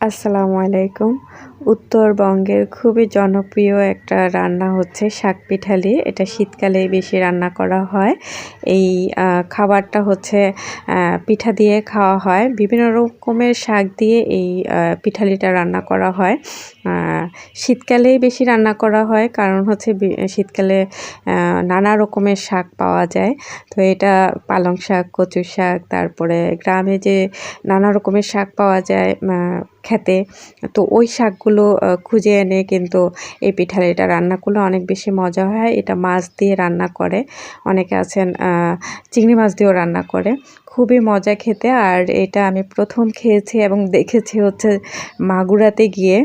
আসসালামু আলাইকুম। উত্তরবঙ্গের খুবই জনপ্রিয় একটা রান্না হচ্ছে শাকপিঠালি। এটা শীতকালেই বেশি রান্না করা হয়। এই খাবারটা হচ্ছে পিঠা দিয়ে খাওয়া হয়। বিভিন্ন রকমের শাক দিয়ে এই পিঠালিটা রান্না করা হয়। শীতকালেই বেশি রান্না করা হয়, কারণ হচ্ছে শীতকালে নানা রকমের শাক পাওয়া যায়। তো এটা পালং শাক, কচু শাক, তারপরে গ্রামে যে নানা রকমের শাক পাওয়া যায় খেতে, তো ওই শাকগুলো খুঁজে এনে কিন্তু এই পিঠালিটা রান্না করলে অনেক বেশি মজা হয়। এটা মাছ দিয়ে রান্না করে, অনেকে আছেন চিংড়ি মাছ দিয়েও রান্না করে, খুবই মজা খেতে। আর এটা আমি প্রথম খেয়েছি এবং দেখেছি হচ্ছে মাগুরাতে গিয়ে।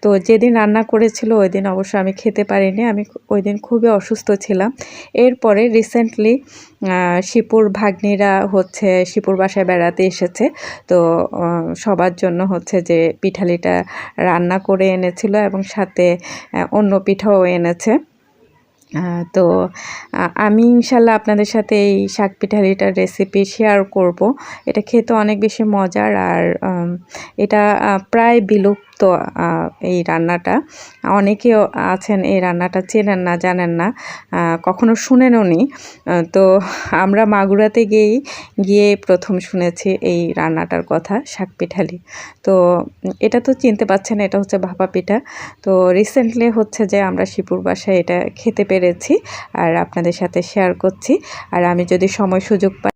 তো যেদিন রান্না করেছিল ওই দিন অবশ্য আমি খেতে পারিনি, আমি ওই দিন খুবই অসুস্থ ছিলাম। এরপরে রিসেন্টলি শিপুর ভাগ্নিরা হচ্ছে শিপুর বাসায় বেড়াতে এসেছে, তো সবার জন্য হচ্ছে যে পিঠালিটা রান্না করে এনেছিল এবং সাথে অন্য পিঠাও এনেছে। তো আমি ইনশাল্লাহ আপনাদের সাথে এই শাক পিঠালিটার রেসিপি শেয়ার করব। এটা খেতে অনেক বেশি মজার, আর এটা প্রায় বিলুপ্ত এই রান্নাটা। অনেকেও আছেন এই রান্নাটা চেনেন না, জানেন না, কখনো শুনেনও নি। তো আমরা মাগুরাতে গিয়ে প্রথম শুনেছি এই রান্নাটার কথা, শাক পিঠালি। তো এটা তো চিনতে পাচ্ছেন, এটা হচ্ছে ভাপা পিঠা। তো রিসেন্টলি হচ্ছে যে আমরা শিপুর বাসায় এটা খেতে পেরেছি আর আপনাদের সাথে শেয়ার করছি। আর আমি যদি সময় সুযোগ পাই